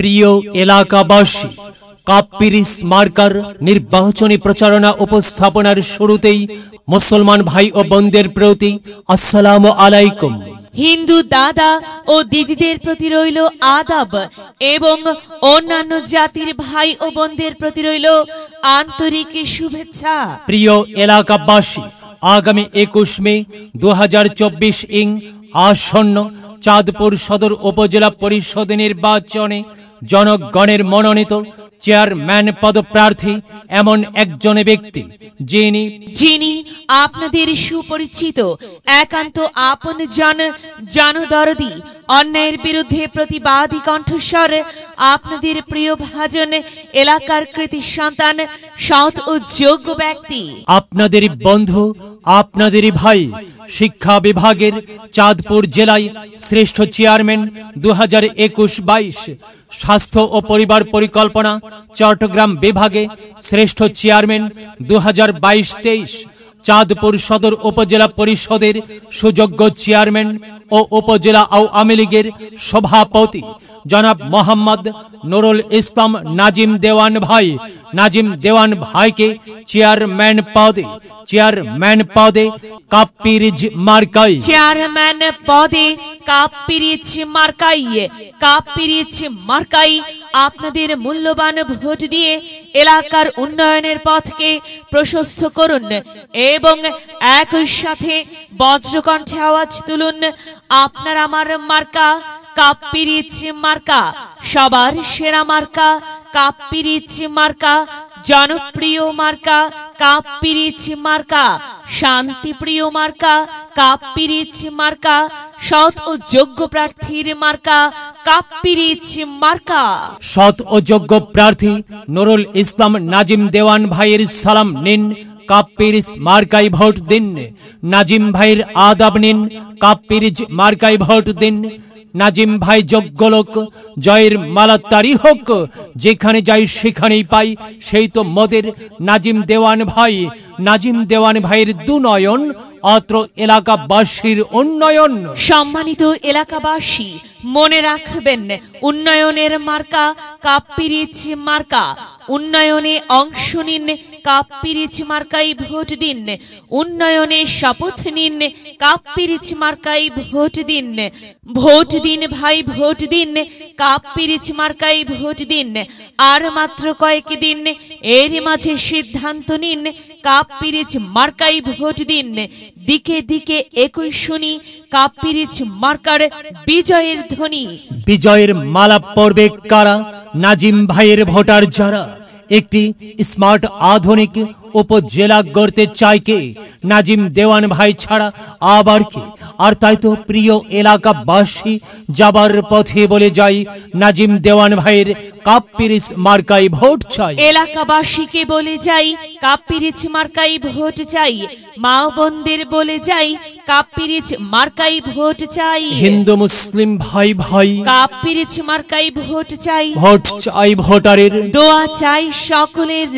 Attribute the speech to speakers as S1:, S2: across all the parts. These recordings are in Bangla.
S1: প্রিয় এলাকাবাসী, কাপ্পিরিস মার্কার নির্বাচনী প্রচারণা উপস্থাপনার শুরুতেই মুসলমান ভাই ও বোনদের প্রতি আসসালামু আলাইকুম।
S2: হিন্দু দাদা ও দিদিদের প্রতি রইল আদাব এবং অন্যান্য জাতির ভাই ও বোনদের প্রতি রইল আন্তরিক শুভেচ্ছা।
S1: প্রিয় এলাকাবাসী, আগামী 21 মে 2024 ইং আসন্ন চাঁদপুর সদর উপজেলা পরিষদ নির্বাচনে জনগণের মনোনীত চেয়ারম্যান পদপ্রার্থী এমন একজন ব্যক্তি যিনি
S2: আপনাদের সুপরিচিত, একান্ত আপন জনদরদি, অন্যায়ের বিরুদ্ধে প্রতিবাদী কণ্ঠস্বর, আপনাদের প্রিয় ভাজন, এলাকার কৃতি সন্তান, সৎ ও যোগ্য ব্যক্তি,
S1: আপনাদের বন্ধু, আপনাদেরই ভাই, শিক্ষা বিভাগের চাঁদপুর জেলায় শ্রেষ্ঠ চেয়ারম্যান 2021-22, স্বাস্থ্য ও পরিবার পরিকল্পনা চট্টগ্রাম বিভাগে শ্রেষ্ঠ চেয়ারম্যান 2022-23, চাঁদপুর সদর উপজেলা পরিষদের সুযোগ্য চেয়ারম্যান ও উপজেলা আওয়ামী লীগের সভাপতি জনাব মোহাম্মদ নুরুল ইসলাম নাজিম দেওয়ান ভাইকে চেয়ারম্যান পদে কাপ্পিরিজ মার্কাই আপনাদের মূল্যবান ভোট দিয়ে এলাকার উন্নয়নের পথকে প্রশস্ত করুন এবং একই সাথে বজ্রকণ্ঠে আওয়াজ তুলুন, আপনার আমার মার্কা কাপ্পিরিজ মার্কা, সবার সেরা মার্কা কাপ্পিরিজ মার্কা, জনপ্রিয় মার্কা কাপ্পিরিজ মার্কা, শান্তিপ্রিয় মার্কা কাপ্পিরিজ মার্কা, সৎ ও যোগ্য প্রার্থীর মার্কা কাপ্পিরিজ মার্কা। সৎ ও যোগ্য প্রার্থী নুরুল ইসলাম নাজিম দেওয়ান ভাইয়ের সালাম নিন, কাপ্পিরিজ মার্কায় ভোট দিন। নাজিম ভাইয়ের আদাব নিন, কাপ্পিরিজ মার্কায় ভোট দিন। নাজিম ভাই যোগ্য লোক, জয়ের মালা তারি হোক, যেখানে যাই সেখানেই পাই, সেই তো মোদের নাজিম দেওয়ান ভাইয়ের দুনয়ন, অত্র এলাকাবাসীর উন্নয়ন।
S2: সম্মানিত এলাকাবাসী, মনে রাখবেন, উন্নয়নের মার্কা কাপ্পিরিজ মার্কা, উন্নয়নে অংশ নিন, কাপ্পিরিজ মার্কাই ভোট দিন। উন্নয়নে শপথ নিন, কাপ্পিরিজ মার্কাই ভোট দিন। ভোট দিন ভাই, ভোট দিন, কাপ্পিরিজ মার্কাই ভোট দিন। আর মাত্র কয়েকদিন, এর মাঝে সিদ্ধান্ত নিন, কাপ্পিরিজ মার্কাই ভোট দিন। দিকে দিকে একই শুনি কাপ্পিরিজ মার্কার বিজয়ের ধ্বনি।
S1: বিজয়ের মালা পড়বে কারা? নাজিম ভাইয়ের ভোটার যারা। একটি স্মার্ট আধুনিক উপজেলা গড়তে চায় কে? নাজিম দেওয়ান ভাই ছাড়া আবার কে? আর তাই তো প্রিয় এলাকাবাসী, যাবার পথে বলে যাই, নাজিম দেওয়ান ভাইয়ের কাপ্পিরিজ মার্কাই ভোট চাই।
S2: এলাকাবাসীকে বলে যাই, কাপ্পিরিজ মার্কাই ভোট চাই। মা বোনদের বলে যাই, কাপ্পিরিজ মার্কাই ভোট চাই।
S1: হিন্দু মুসলিম ভাই
S2: কাপ্পিরিজ মার্কাই ভোট চাই।
S1: ভোট চাই ভোটারের,
S2: দোয়া চাই সকলের।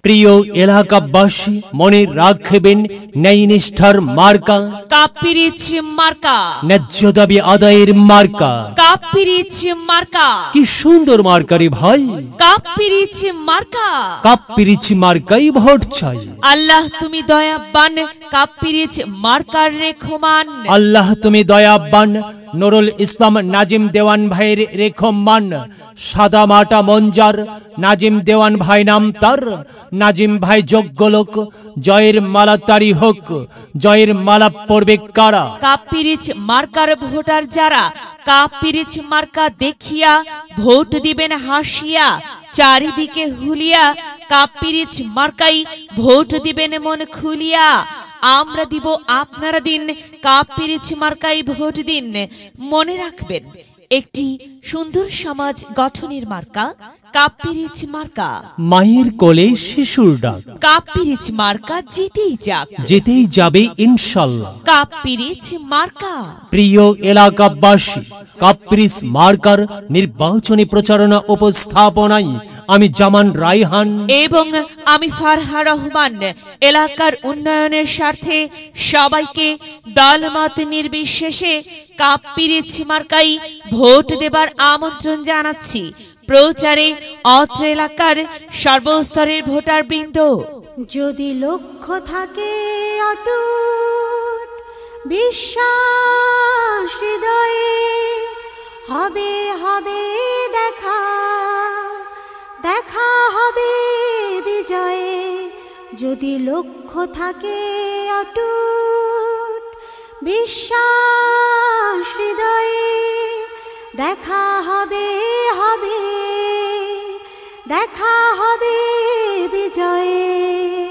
S1: প্রিয় এলাকাবাসী, মনে রাখবেন, ন্যায় নিষ্ঠার মার্কা
S2: কাপ্পিরিজ মার্কা,
S1: ন্যায্য দাবি আদায়ের মার্কা
S2: কাপ্পিরিজ মার্কা।
S1: কি সুন্দর মার্কারে ভাই,
S2: কাপ্পিরিজ মার্কা।
S1: কাপ্পিরিজ মার্কাই ভোট চাই।
S2: আল্লাহ তুমি দয়াবান, কাপ্পিরিজ মার্কার রেখমান।
S1: আল্লাহ তুমি দয়াবান, নুরুল ইসলাম নাজিম দেওয়ান ভাইয়ের রেখমান। সাদা মাটা মঞ্জার, নাজিম দেওয়ান ভাই নাম তার। নাজিম ভাই যোগ্য লোক, জয়ের মালা তারি হোক, জয়ের মালা পড়বে কারা?
S2: কাপ্পিরিজ মার্কার ভোটার যারা, কাপ্পিরিজ মার্কা দেখিয়া ভোট দিবেন হাসিয়া, চারিদিকে হুলিয়া, কাপ্পিরিজ মার্কাই ভোট দিবেন মন খুলিয়া। আমরা দিব, আপনারা দিন, কাপ্পিরিজ মার্কাই ভোট দিন। মনে রাখবেন, একটি সুন্দর সমাজ গঠনের মার্কা কাপ্পিরিজ মার্কা।
S1: মায়ের কোলে শিশুর ডাক,
S2: কাপ্পিরিজ মার্কা
S1: যেতেই যাবে ইনশাল্লাহ।
S2: কাপ্পিরিজ মার্কা।
S1: প্রিয় এলাকাবাসী, কাপ্পিরিজ মার্কার নির্বাচনী প্রচারণা উপস্থাপনায় আমি জামান রায়হান
S2: এবং আমি ফারহা রহমান এলাকার উন্নয়নের স্বার্থে সবাইকে দলমত নির্বিশেষে কাপ্পিরিজ মার্কাই ভোট দেবার আমন্ত্রণ জানাচ্ছি।
S1: প্রচারে অত্র এলাকার সর্বস্তরের ভোটারবৃন্দ।
S3: যদি লক্ষ্য থাকে অটুট বিশ্বাস হৃদয়ে, হবে হবে দেখা, দেখা হবে বিজয়ে। যদি লক্ষ্য থাকে অটুট বিশ্বাস হৃদয়ে, দেখা হবে হবে, দেখা হবে বিজয়ে।